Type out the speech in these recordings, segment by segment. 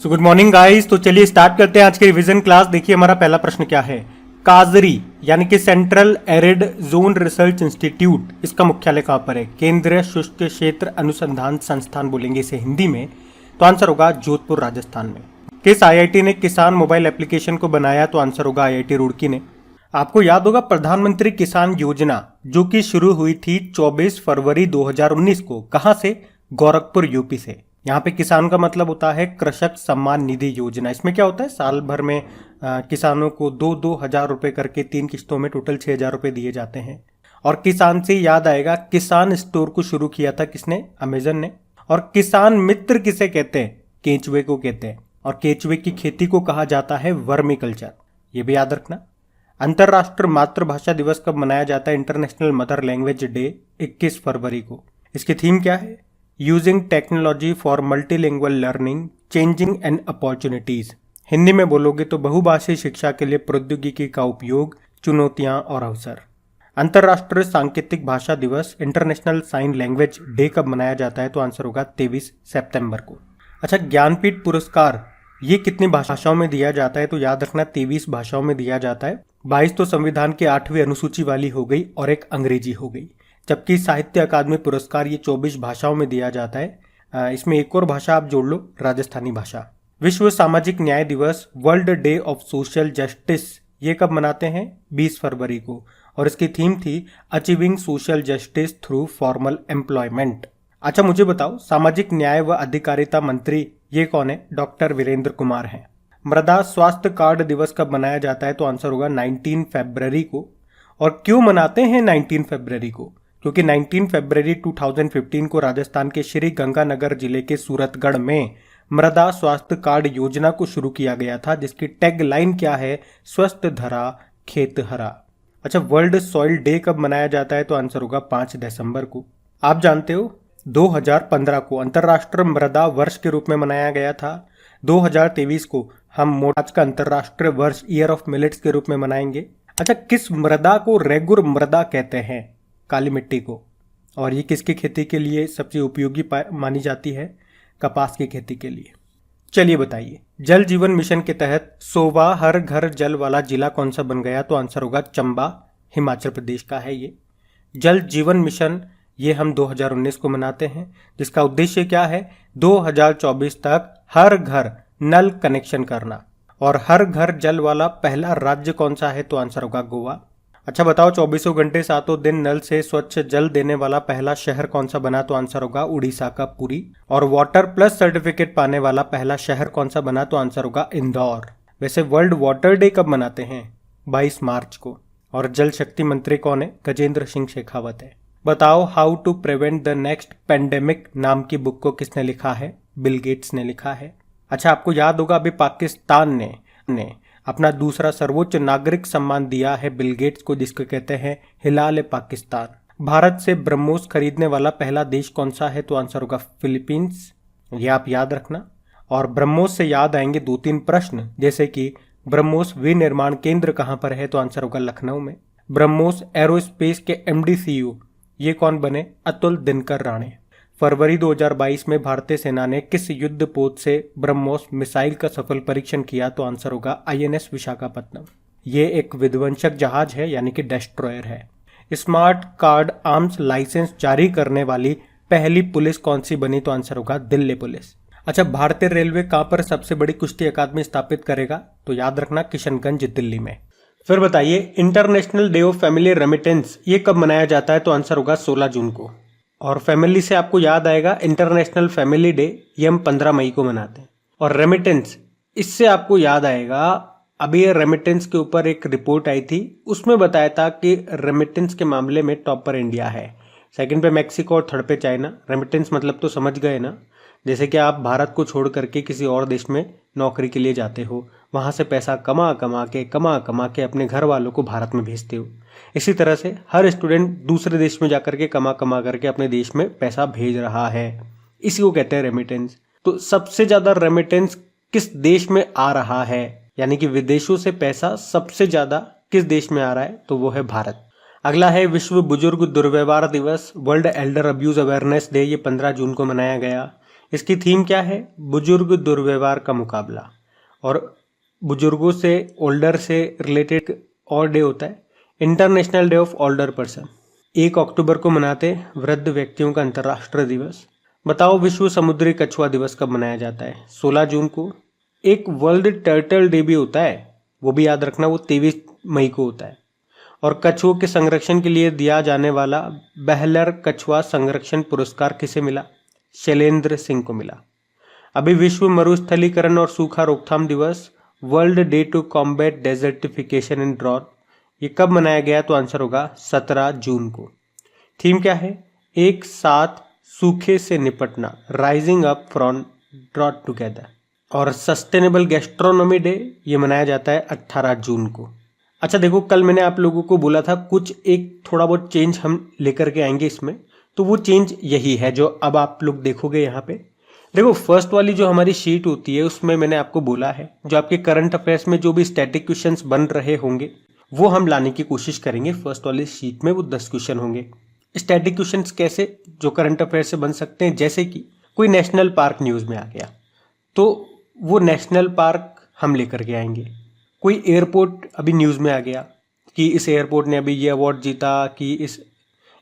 So good morning guys. तो चलिए start करते हैं आज के रिवीजन क्लास। देखिए हमारा पहला प्रश्न क्या है। काजरी यानी कि central arid zone research institute, इसका मुख्यालय कहां पर है? केंद्रीय शुष्क क्षेत्र अनुसंधान संस्थान बोलेंगे इसे हिंदी में। तो आंसर होगा जोधपुर राजस्थान में। किस आईआईटी ने किसान मोबाइल एप्लीकेशन को बनाया? तो आंसर होगा आईआईटी रुड़की ने। आपको याद होगा प्रधानमंत्री किसान योजना जो कि शुरू हुई थी 24 फरवरी 2019 को। कहां से? गोरखपुर यूपी से। यहाँ पे किसान का मतलब होता है कृषक सम्मान निधि योजना। इसमें क्या होता है, साल भर में किसानों को 2-2 हजार रुपए करके 3 किस्तों में टोटल 6 हजार रुपए दिए जाते हैं। और किसान से याद आएगा, किसान स्टोर को शुरू किया था किसने? अमेजन ने। और किसान मित्र किसे कहते हैं? केंचुए को कहते हैं। और केंचुए की खेती को कहा जाता है वर्मी कल्चर, ये भी याद रखना। अंतर्राष्ट्रीय मातृभाषा दिवस कब मनाया जाता है? इंटरनेशनल मदर लैंग्वेज डे 21 फरवरी को। इसकी थीम क्या है? Using technology for multilingual learning changing and opportunities. Hindi में बोलोगे तो बहुभाषी शिक्षा के लिए प्रौद्योगिकी का उपयोग, चुनौतियां और अवसर। अंतर्राष्ट्रीय सांकेतिक भाषा दिवस इंटरनेशनल साइन लैंग्वेज डे कब मनाया जाता है? तो आंसर होगा 23 सितंबर को। अच्छा, ज्ञानपीठ पुरस्कार ये कितनी भाषाओं में दिया जाता है? तो याद रखना 23 भाषाओं में दिया जाता है। 22 तो संविधान के 8वीं अनुसूची वाली हो गई और एक अंग्रेजी हो गई। जबकि साहित्य अकादमी पुरस्कार ये 24 भाषाओं में दिया जाता है। इसमें एक और भाषा आप जोड़ लो, राजस्थानी भाषा। विश्व सामाजिक न्याय दिवस world day of social justice ये कब मनाते हैं? 20 फरवरी को। और इसकी थीम थी achieving social justice through formal employment. अच्छा मुझे बताओ, सामाजिक न्याय व अधिकारिता मंत्री ये कौन है? डॉक्टर वीरेंद्र कुमार हैं। मृदा स्वास्थ्य कार्ड दिवस कब मनाया जाता है? तो आंसर होगा 19 फरवरी को। और क्यों मनाते हैं 19 फरवरी को? क्योंकि 19 फरवरी 2015 को राजस्थान के श्री गंगानगर जिले के सूरतगढ़ में मृदा स्वास्थ्य कार्ड योजना को शुरू किया गया था, जिसकी टैग लाइन क्या है? स्वस्थ धरा खेत हरा। अच्छा, वर्ल्ड सॉइल डे कब मनाया जाता है? तो आंसर होगा 5 दिसंबर को। आप जानते हो 2015 को अंतर्राष्ट्रीय मृदा वर्ष के रूप में मनाया गया था। 2023 को हम मोटाज का अंतर्राष्ट्रीय वर्ष ईयर ऑफ मिलेट्स के रूप में मनाएंगे। अच्छा, किस मृदा को रेगुर मृदा कहते हैं? काली मिट्टी को। और ये किसकी खेती के लिए सबसे उपयोगी मानी जाती है? कपास की खेती के लिए। चलिए बताइए, जल जीवन मिशन के तहत 100वां हर घर जल वाला जिला कौन सा बन गया? तो आंसर होगा चंबा, हिमाचल प्रदेश का है ये। जल जीवन मिशन ये हम 2019 को मनाते हैं, जिसका उद्देश्य क्या है? 2024 तक हर घर नल कनेक्शन करना। और हर घर जल वाला पहला राज्य कौन सा है? तो आंसर होगा गोवा। अच्छा बताओ, 24 घंटे 7 दिन नल से स्वच्छ जल देने वाला पहला शहर कौन सा बना? तो आंसर होगा उड़ीसा का पुरी। और वाटर प्लस सर्टिफिकेट पाने वाला पहला शहर कौन सा बना? तो आंसर होगा इंदौर। वैसे वर्ल्ड वाटर डे कब मनाते हैं? 22 मार्च को। और जल शक्ति मंत्री कौन है? गजेंद्र सिंह शेखावत है। बताओ, how to prevent the next pandemic नाम की बुक को किसने लिखा है? बिल गेट्स ने लिखा है। अच्छा, आपको याद होगा अभी पाकिस्तान ने अपना दूसरा सर्वोच्च नागरिक सम्मान दिया है बिल गेट्स को, जिसको कहते हैं हिलाल पाकिस्तान। भारत से ब्रह्मोस खरीदने वाला पहला देश कौन सा है? तो आंसर होगा फिलीपींस। ये आप याद रखना। और ब्रह्मोस से याद आएंगे 2-3 प्रश्न, जैसे कि ब्रह्मोस विनिर्माण केंद्र कहां पर है? तो आंसर होगा लखनऊ में। ब्रह्मोस एरोस्पेस के एमडी सीईओ ये कौन बने? अतुल दिनकर राणे। फरवरी 2022 में भारतीय सेना ने किस युद्ध पोत से ब्रह्मोस मिसाइल का सफल परीक्षण किया? तो आंसर होगा आईएनएस विशाखापत्तनम। ये एक विध्वंसक जहाज है, यानी कि डेस्ट्रॉयर है। स्मार्ट कार्ड आर्म्स लाइसेंस जारी करने वाली पहली पुलिस कौन सी बनी? तो आंसर होगा दिल्ली पुलिस। अच्छा, भारतीय रेलवे कहां पर सबसे बड़ी कुश्ती अकादमी स्थापित करेगा? तो याद रखना किशनगंज दिल्ली में। फिर बताइए, international day of family remittance ये कब मनाया जाता है? तो आंसर होगा 16 जून को। और फैमिली से आपको याद आएगा इंटरनेशनल फैमिली डे, ये हम 15 मई को मनाते हैं। और रेमिटेंस, इससे आपको याद आएगा अभी ये रेमिटेंस के ऊपर एक रिपोर्ट आई थी, उसमें बताया था कि रेमिटेंस के मामले में टॉप पर इंडिया है, सेकंड पे मैक्सिको और थर्ड पे चाइना। रेमिटेंस मतलब तो समझ गए ना, जैसे कि आप भारत को छोड़ करके किसी और देश में नौकरी के लिए जाते हो, वहां से पैसा कमा कमा के अपने घर वालों को भारत में भेजते हो। इसी तरह से हर स्टूडेंट दूसरे देश में जाकर के कमा करके अपने देश में पैसा भेज रहा है, इसी को कहते हैं रेमिटेंस। तो सबसे ज्यादा रेमिटेंस किस देश में आ रहा है, यानी कि विदेशों से पैसा सबसे ज्यादा किस देश में आ रहा है? तो वो है भारत। अगला है विश्व बुजुर्ग दुर्व्यवहार दिवस, world Elder abuse awareness day, ये 15 जून को मनाया गया। इसकी थीम क्या है? बुजुर्ग दुर्व्यवहार का मुकाबला। और बुजुर्गों से, ओल्डर से रिलेटेड और डे होता है international day of older person. 1 अक्टूबर को मनाते वृद्ध व्यक्तियों का अंतर्राष्ट्रीय दिवस। बताओ विश्व समुद्री कछुआ दिवस कब मनाया जाता है? 16 जून को। एक वर्ल्ड टर्टल डे भी होता है, वो भी याद रखना, वो 23 मई को होता है। और कछुओं के संरक्षण के लिए दिया जाने वाला बेहलर कछुआ संरक्षण पुरस्कार किसे मिला? शैलेंद्र सिंह को मिला। अभी विश्व मरुस्थलीकरण और सूखा रोकथाम दिवस, world day to combat desertification and drought, ये कब मनाया गया? तो आंसर होगा 17 जून को। थीम क्या है? एक साथ सूखे से निपटना, rising up from drought together. और सस्टेनेबल गैस्ट्रोनॉमी डे ये मनाया जाता है 18 जून को। अच्छा देखो, कल मैंने आप लोगों को बोला था कुछ एक थोड़ा बहुत चेंज हम लेकर के आएंगे इसमें, तो वो चेंज यही है जो अब आप लोग देखोगे यहाँ पे। देखो, फर्स्ट वाली जो हमारी शीट होती है उसमें मैंने आपको बोला है जो आपके करंट अफेयर्स में जो भी स्टैटिक क्वेश्चंस बन रहे होंगे वो हम लाने की कोशिश करेंगे। फर्स्ट वाली शीट में वो 10 क्वेश्चन होंगे। स्टैटिक क्वेश्चंस कैसे जो करंट अफेयर से बन सकते हैं? जैसे कि कोई नेशनल पार्क न्यूज़ में आ गया तो वो नेशनल पार्क हम लेकर के आएंगे। कोई एयरपोर्ट अभी न्यूज़ में आ गया कि इस एयरपोर्ट ने अभी ये अवार्ड जीता, कि इस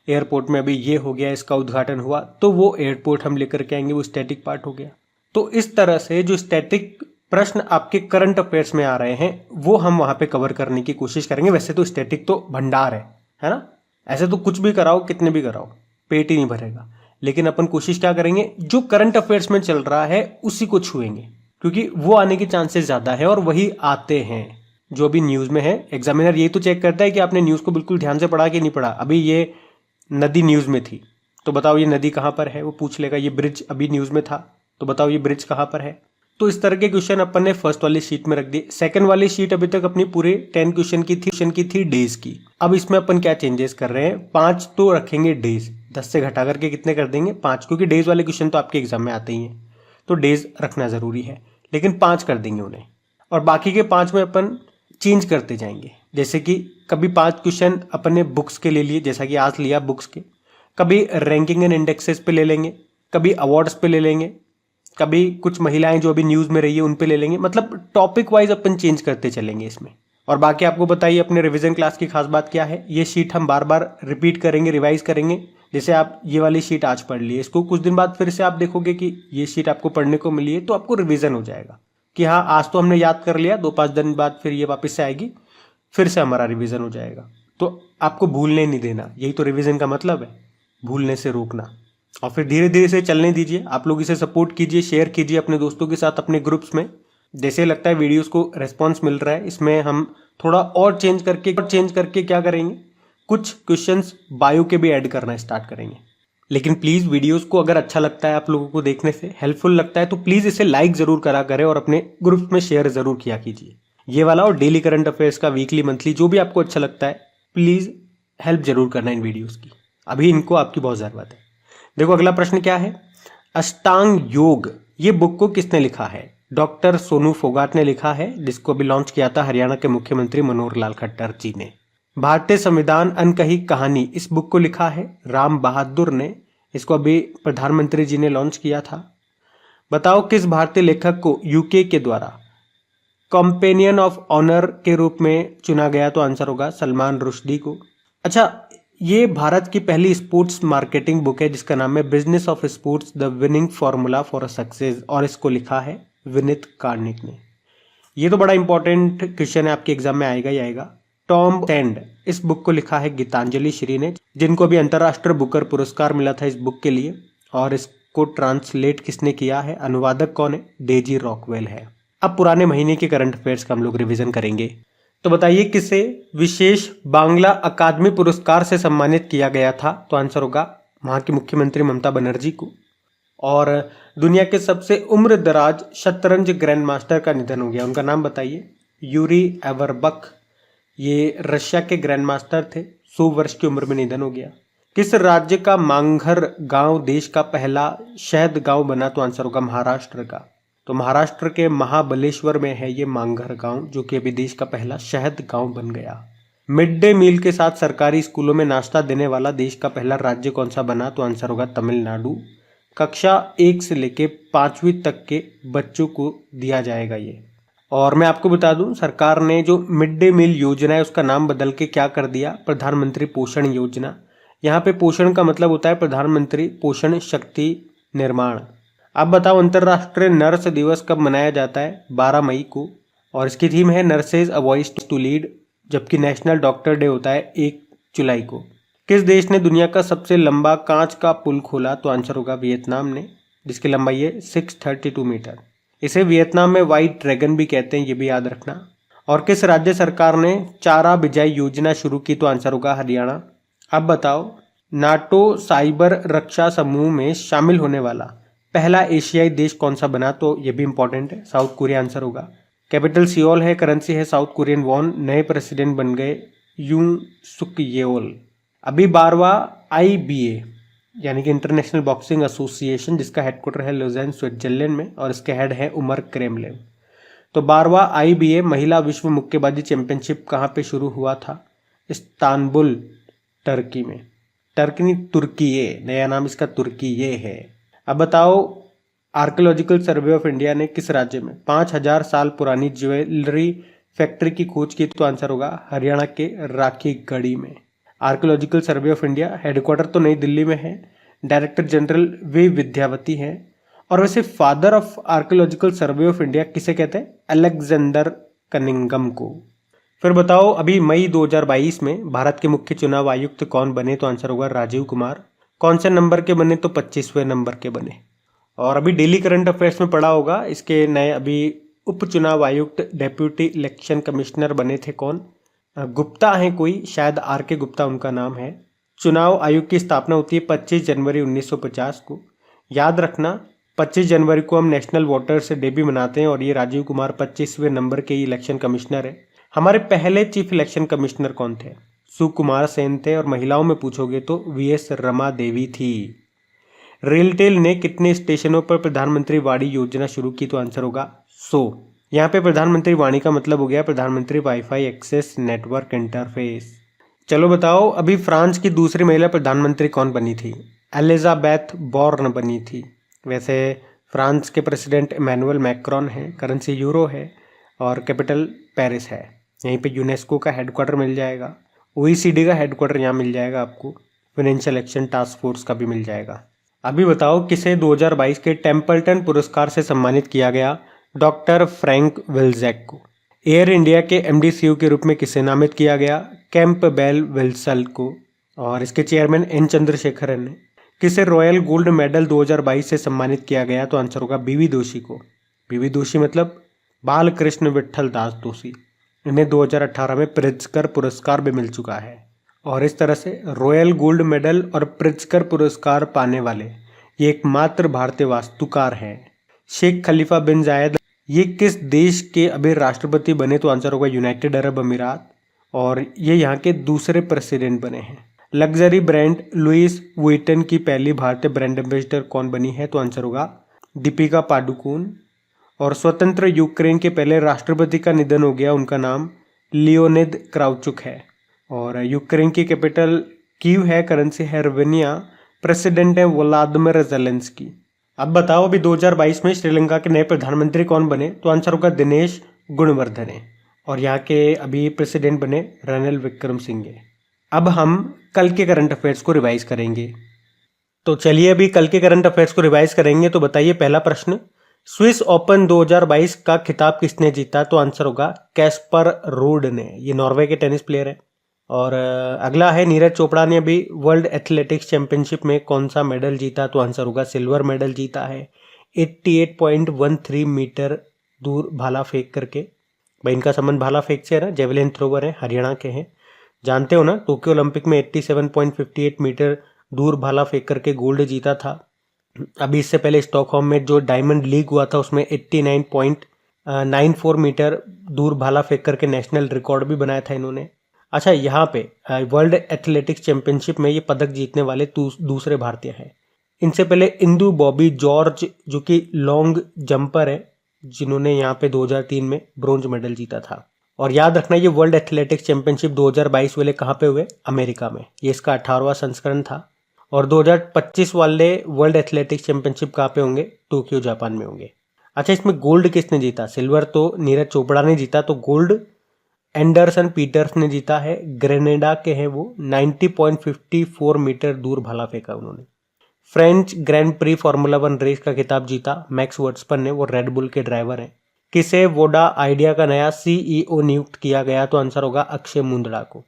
एयरपोर्ट में अभी ये हो गया, इसका उद्घाटन हुआ, तो वो एयरपोर्ट हम लेकर के आएंगे, वो स्टैटिक पार्ट हो गया। तो इस तरह से जो स्टैटिक प्रश्न आपके करंट अफेयर्स में आ रहे हैं वो हम वहां पे कवर करने की कोशिश करेंगे। वैसे तो स्टैटिक तो भंडार है ना? ऐसे तो कुछ भी कराओ, कितने भी कराओ, पेट ही नहीं भरेगा। लेकिन अपन कोशिश क्या करेंगे, जो करंट अफेयर्स में चल रहा है उसी को छुएंगे, क्योंकि वो आने के चांसेस ज्यादा है और वही आते हैं जो भी न्यूज में है। एग्जामिनर ये तो चेक करता है कि आपने न्यूज को बिल्कुल ध्यान से पढ़ा कि नहीं पढ़ा। अभी ये नदी न्यूज में थी तो बताओ ये नदी कहाँ पर है, वो पूछ लेगा। ये ब्रिज अभी न्यूज में था तो बताओ ये ब्रिज कहाँ पर है। तो इस तरह के क्वेश्चन अपन ने फर्स्ट वाली शीट में रख दिए। सेकंड वाली शीट अभी तक अपनी पूरे 10 क्वेश्चन की थी डेज की। अब इसमें अपन क्या चेंजेस कर रहे हैं, 5 तो रखेंगे डेज, 10 से घटा करके कितने कर देंगे? 5, क्योंकि डेज वाले क्वेश्चन तो आपके एग्जाम में आते ही हैं तो डेज रखना जरूरी है, लेकिन 5 कर देंगे उन्हें। और बाकी के 5 में अपन चेंज करते जाएंगे। जैसे कि कभी 5 क्वेश्चन अपन ने बुक्स के ले लिए, जैसा कि आज लिया बुक्स के, कभी रैंकिंग एंड इंडेक्सेस पे ले लेंगे, कभी अवार्ड्स पे ले लेंगे, कभी कुछ महिलाएं जो अभी न्यूज में रही है उन पे ले लेंगे। मतलब टॉपिक वाइज अपन चेंज करते चलेंगे इसमें। और बाकी आपको बताइए अपने रिवीजन क्लास की खास बात क्या है, ये शीट हम बार बार रिपीट करेंगे, रिवाइज करेंगे। जैसे आप ये वाली शीट आज पढ़ ली, इसको कुछ दिन बाद फिर से आप देखोगे कि ये शीट आपको पढ़ने को मिली है तो आपको रिवीजन हो जाएगा कि हाँ आज तो हमने याद कर लिया, 2-5 दिन बाद फिर ये वापस से आएगी, फिर से हमारा रिवीजन हो जाएगा। तो आपको भूलने नहीं देना, यही तो रिवीजन का मतलब है, भूलने से रोकना। और फिर धीरे धीरे से चलने दीजिए। आप लोग इसे सपोर्ट कीजिए, शेयर कीजिए अपने दोस्तों के साथ, अपने ग्रुप्स में। जैसे लगता है वीडियोस को रेस्पॉन्स मिल रहा है, इसमें हम थोड़ा और चेंज करके क्या करेंगे, कुछ क्वेश्चंस बायो के भी ऐड करना स्टार्ट करेंगे। लेकिन प्लीज़ वीडियोस को अगर अच्छा लगता है आप लोगों को देखने से, हेल्पफुल लगता है, तो प्लीज़ इसे लाइक ज़रूर करा करें और अपने ग्रुप्स में शेयर ज़रूर किया कीजिए। ये वाला और डेली करंट अफेयर्स का, वीकली, मंथली, जो भी आपको अच्छा लगता है, प्लीज़ हेल्प जरूर करना इन वीडियोज़ की। अभी इनको आपकी बहुत ज़रूरत है। देखो अगला प्रश्न क्या है, अष्टांग योग ये बुक को किसने लिखा है? डॉक्टर सोनू फोगाट ने लिखा है, जिसको अभी लॉन्च किया था हरियाणा के मुख्यमंत्री मनोहर लाल खट्टर जी ने। भारतीय संविधान अनकही कहानी इस बुक को लिखा है राम बहादुर ने, इसको अभी प्रधानमंत्री जी ने लॉन्च किया था। बताओ किस भारतीय लेखक को यूके के द्वारा कंपेनियन ऑफ ऑनर के रूप में चुना गया? तो आंसर होगा सलमान रुश्दी को। अच्छा, ये भारत की पहली स्पोर्ट्स मार्केटिंग बुक है जिसका नाम है business of sports the winning formula for a success, और इसको लिखा है विनीत कार्निक ने। ये तो बड़ा इंपॉर्टेंट क्वेश्चन है, आपके एग्जाम में आएगा ही आएगा। टॉम सैंड इस बुक को लिखा है गीतांजलि श्री ने, जिनको भी अंतर्राष्ट्रीय बुकर पुरस्कार मिला था इस बुक के लिए। और इसको ट्रांसलेट किसने किया है, अनुवादक कौन है? डेजी रॉकवेल है। अब पुराने महीने के करंट अफेयर्स का हम लोग रिवीजन करेंगे। तो बताइए किसे विशेष बांग्ला अकादमी पुरस्कार से सम्मानित किया गया था? तो आंसर होगा वहाँ की मुख्यमंत्री ममता बनर्जी को। और दुनिया के सबसे उम्र दराज शतरंज ग्रैंड मास्टर का निधन हो गया, उनका नाम बताइए। यूरी एवरबक, ये रशिया के ग्रैंड मास्टर थे, 100 वर्ष की उम्र में निधन हो गया। किस राज्य का मांगघर गांव देश का पहला शहद गांव बना? तो आंसर होगा महाराष्ट्र का। तो महाराष्ट्र के महाबलेश्वर में है ये मांगघर गांव, जो कि अभी देश का पहला शहद गांव बन गया। मिड डे मील के साथ सरकारी स्कूलों में नाश्ता देने वाला देश का पहला राज्य कौन सा बना? तो आंसर होगा तमिलनाडु। कक्षा 1 से लेके 5वीं तक के बच्चों को दिया जाएगा ये। और मैं आपको बता दूं, सरकार ने जो मिड डे मील योजना है उसका नाम बदल के क्या कर दिया, प्रधानमंत्री पोषण योजना। यहाँ पे पोषण का मतलब होता है प्रधानमंत्री पोषण शक्ति निर्माण। अब बताओ अंतर्राष्ट्रीय नर्स दिवस कब मनाया जाता है? 12 मई को। और इसकी थीम है nurses a voice to lead, जबकि नेशनल डॉक्टर डे होता है 1 जुलाई को। किस देश ने दुनिया का सबसे लंबा कांच का पुल खोला? तो आंसर होगा वियतनाम ने, जिसकी लंबाई है 632 मीटर। इसे वियतनाम में व्हाइट ड्रैगन भी कहते हैं, ये भी याद रखना। और किस राज्य सरकार ने चारा बिजाई योजना शुरू की? तो आंसर होगा हरियाणा। अब बताओ नाटो साइबर रक्षा समूह में शामिल होने वाला पहला एशियाई देश कौन सा बना? तो ये भी इंपॉर्टेंट है, साउथ कोरिया आंसर होगा। कैपिटल सियोल है, करेंसी है साउथ कोरियन वॉन, नए प्रेसिडेंट बन गए यूं सुक येओल। अभी 12वां IBA यानी कि इंटरनेशनल बॉक्सिंग एसोसिएशन, जिसका हेडक्वार्टर है लुज़ेन स्विट्जरलैंड में, और इसके हेड है उमर क्रेमलेव। तो 12वां IBA महिला विश्व मुक्केबाजी चैंपियनशिप कहाँ पे शुरू हुआ था? इस्तांबुल, टर्की में। टर्की नहीं, तुर्कीये, नया नाम इसका तुर्कीये है। अब बताओ आर्कियोलॉजिकल सर्वे ऑफ इंडिया ने किस राज्य में 5000 साल पुरानी ज्वेलरी फैक्ट्री की खोज की? तो आंसर होगा हरियाणा के राखीगढ़ी में। Archaeological survey of India headquarter तो नई दिल्ली में है, डायरेक्टर जनरल वे विद्यावती हैं। और वैसे father of archaeological survey of India किसे कहते हैं? अलेक्जेंडर कनिंगम को। फिर बताओ अभी मई 2022 में भारत के मुख्य चुनाव आयुक्त कौन बने? तो आंसर होगा राजीव कुमार। कौन से नंबर के बने? तो 25वें नंबर के बने। और अभी डेली करंट अफेयर्स में पढ़ा होगा, इसके नए अभी उप चुनाव आयुक्त डेप्यूटी इलेक्शन कमिश्नर बने थे कौन? गुप्ता हैं कोई, शायद RK गुप्ता उनका नाम है। चुनाव आयोग की स्थापना होती है 25 जनवरी 1950 को। याद रखना 25 जनवरी को हम नेशनल वोटर्स डे भी मनाते हैं, और ये राजीव कुमार 25वें नंबर के इलेक्शन कमिश्नर है। हमारे पहले चीफ इलेक्शन कमिश्नर कौन थे? सुकुमार सेन थे। और महिलाओं में पूछोगे तो VS रमा देवी थी। रेलटेल ने कितने स्टेशनों पर प्रधानमंत्री वाणी योजना शुरू की? तो आंसर होगा 100। यहाँ पे प्रधानमंत्री वाणी का मतलब हो गया प्रधानमंत्री वाईफाई एक्सेस नेटवर्क इंटरफेस। चलो बताओ अभी फ्रांस की दूसरी महिला प्रधानमंत्री कौन बनी थी? एलिजाबेथ बॉर्न बनी थी। वैसे फ्रांस के प्रेसिडेंट इमैनुअल मैक्रोन हैं, करेंसी यूरो है, और कैपिटल पेरिस है। यहीं पे यूनेस्को का हेडक्वार्टर मिल जाएगा, OECD का हेडक्वार्टर यहाँ मिल जाएगा आपको, फाइनेंशियल एक्शन टास्क फोर्स का भी मिल जाएगा। अभी बताओ किसे 2022 के टेम्पल्टन पुरस्कार से सम्मानित किया गया? डॉक्टर फ्रैंक विल्जैक को। एयर इंडिया के MD CEO के रूप में किसे नामित किया गया? कैंपबेल विल्सल को। और इसके चेयरमैन N चंद्रशेखरन ने। किसे रॉयल गोल्ड मेडल 2022 से सम्मानित किया गया? तो आंसर होगा BV दोषी को। BV दोषी मतलब बालकृष्ण विट्ठल दास दोषी। इन्हें 2018 में प्रित्जकर पुरस्कार भी मिल चुका है। और इस तरह से रॉयल गोल्ड मेडल और प्रित्जकर पुरस्कार पाने वाले ये एकमात्र भारतीय वास्तुकार हैं। शेख खलीफा बिन जायद ये किस देश के अभी राष्ट्रपति बने? तो आंसर होगा यूनाइटेड अरब अमीरात, और ये यहाँ के दूसरे प्रेसिडेंट बने हैं। लग्जरी ब्रांड लुइस वुइटन की पहली भारतीय ब्रांड एम्बेसडर कौन बनी है? तो आंसर होगा दीपिका पादुकोण। और स्वतंत्र यूक्रेन के पहले राष्ट्रपति का निधन हो गया, उनका नाम लियोनिद क्राउचुक है। और यूक्रेन की कैपिटल कीव है, करेंसी है रुवेनिया, प्रेसिडेंट है व्लादिमीर ज़ेलेंस्की। अब बताओ अभी 2022 में श्रीलंका के नए प्रधानमंत्री कौन बने? तो आंसर होगा दिनेश गुणवर्धने। और यहाँ के अभी प्रेसिडेंट बने रणिल विक्रमसिंघे। अब हम कल के करंट अफेयर्स को रिवाइज करेंगे। तो चलिए अभी कल के करंट अफेयर्स को रिवाइज करेंगे। तो बताइए पहला प्रश्न, स्विस ओपन 2022 का खिताब किसने जीता? तो आंसर होगा कैस्पर रूड ने, ये नॉर्वे के टेनिस प्लेयर है। और अगला है नीरज चोपड़ा ने अभी वर्ल्ड एथलेटिक्स चैंपियनशिप में कौन सा मेडल जीता? तो आंसर होगा सिल्वर मेडल जीता है 88.13 मीटर दूर भाला फेंक करके। भाई इनका संबंध भाला फेंक से है ना, जेवलिन थ्रोवर है, हरियाणा के हैं, जानते हो ना। टोक्यो ओलंपिक में 87.58 मीटर दूर भाला फेंक करके गोल्ड जीता था। अभी इससे पहले स्टॉकहोम में जो डायमंड लीग हुआ था उसमें 89.94 मीटर दूर भाला फेंक करके नेशनल रिकॉर्ड भी बनाया था इन्होंने। अच्छा, यहाँ पे वर्ल्ड एथलेटिक्स चैंपियनशिप में ये पदक जीतने वाले दूसरे भारतीय हैं। इनसे पहले इंदु बॉबी जॉर्ज जो कि लॉन्ग जंपर है, जिन्होंने यहाँ पे 2003 में ब्रोंज मेडल जीता था। और याद रखना ये वर्ल्ड एथलेटिक्स चैंपियनशिप 2022 वाले कहाँ पे हुए? अमेरिका में। ये इसका 18वां संस्करण था। और 2025 वाले वर्ल्ड एथलेटिक्स चैंपियनशिप कहाँ पे होंगे? टोक्यो जापान में होंगे। अच्छा, इसमें गोल्ड किसने जीता? सिल्वर तो नीरज चोपड़ा ने जीता, तो गोल्ड एंडरसन पीटर्स ने जीता है। ग्रेनेडा के हैं वो। 90.54 मीटर दूर भाला फेंका उन्होंने। French grand prix formula 1 race का खिताब जीता मैक्स वर्स्टपन ने, वो रेड बुल के ड्राइवर हैं। किसे वोडा आइडिया का नया सीईओ नियुक्त किया गया? तो आंसर होगा अक्षय मुंदड़ा को।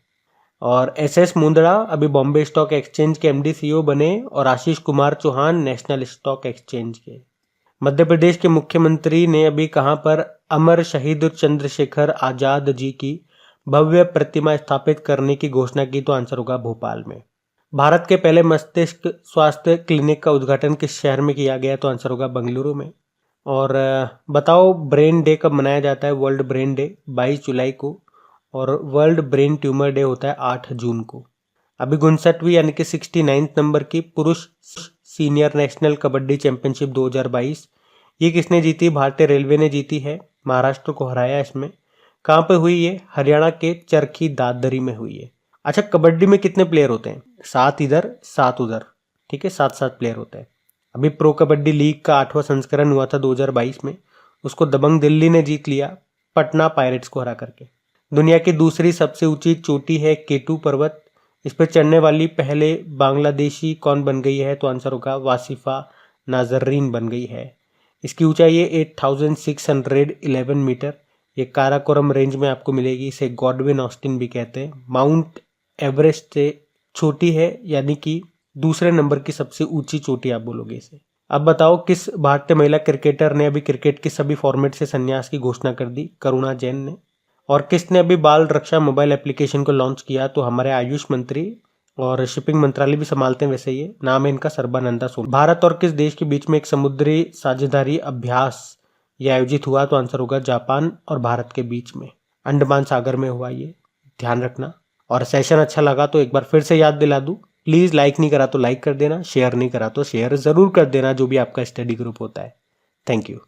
और एसएस मुंदड़ा अभी बॉम्बे स्टॉक एक्सचेंज के एमडी सीईओ बने, और Ashish Kumar Chauhan national stock exchange के। मध्य प्रदेश के मुख्यमंत्री ने अभी कहां पर अमर शहीद चंद्रशेखर आजाद जी की भव्य प्रतिमा स्थापित करने की घोषणा की? तो आंसर होगा भोपाल में। भारत के पहले मस्तिष्क स्वास्थ्य क्लिनिक का उद्घाटन किस शहर में किया गया? तो आंसर होगा बेंगलुरु में। और बताओ ब्रेन डे कब मनाया जाता है? वर्ल्ड ब्रेन डे 22 जुलाई को, और वर्ल्ड ब्रेन ट्यूमर डे होता है 8 जून को। अभी 59वीं यानी कि 69 नंबर की पुरुष सीनियर नेशनल कबड्डी चैंपियनशिप 2022 ये किसने जीती? भारतीय रेलवे ने जीती है, महाराष्ट्र को हराया इसमें। कहाँ पे हुई ये? हरियाणा के चरखी दादरी में हुई है। अच्छा, कबड्डी में कितने प्लेयर होते हैं? 7 इधर 7 उधर, ठीक है, 7-7 प्लेयर होते हैं। अभी प्रो कबड्डी लीग का 8वां संस्करण हुआ था 2022 में, उसको दबंग दिल्ली ने जीत लिया पटना पायरेट्स को हरा करके। दुनिया की दूसरी सबसे ऊंची चोटी है केटू पर्वत, इस पर चढ़ने वाली पहले बांग्लादेशी कौन बन गई है? तो आंसर होगा वासिफा नाजरीन बन गई है। इसकी ऊंचाई है 8611 मीटर। ये काराकोरम रेंज में आपको मिलेगी। इसे गॉडविन ऑस्टिन भी कहते हैं। माउंट एवरेस्ट से छोटी है, यानी कि दूसरे नंबर की सबसे ऊंची चोटी आप बोलोगे इसे। अब बताओ किस भारतीय महिला क्रिकेटर ने अभी क्रिकेट के सभी फॉर्मेट से संन्यास की घोषणा कर दी? करुणा जैन ने। और किसने अभी बाल रक्षा मोबाइल एप्लीकेशन को लॉन्च किया? तो हमारे आयुष मंत्री, और शिपिंग मंत्रालय भी संभालते हैं वैसे ये, नाम है इनका सर्बानंदा सोनोवाल। भारत और किस देश के बीच में एक समुद्री साझेदारी अभ्यास ये आयोजित हुआ? तो आंसर होगा जापान और भारत के बीच में, अंडमान सागर में हुआ ये, ध्यान रखना। और सेशन अच्छा लगा तो एक बार फिर से याद दिला दूं, प्लीज लाइक नहीं करा तो लाइक कर देना, शेयर नहीं करा तो शेयर जरूर कर देना, जो भी आपका स्टडी ग्रुप होता है। Thank you.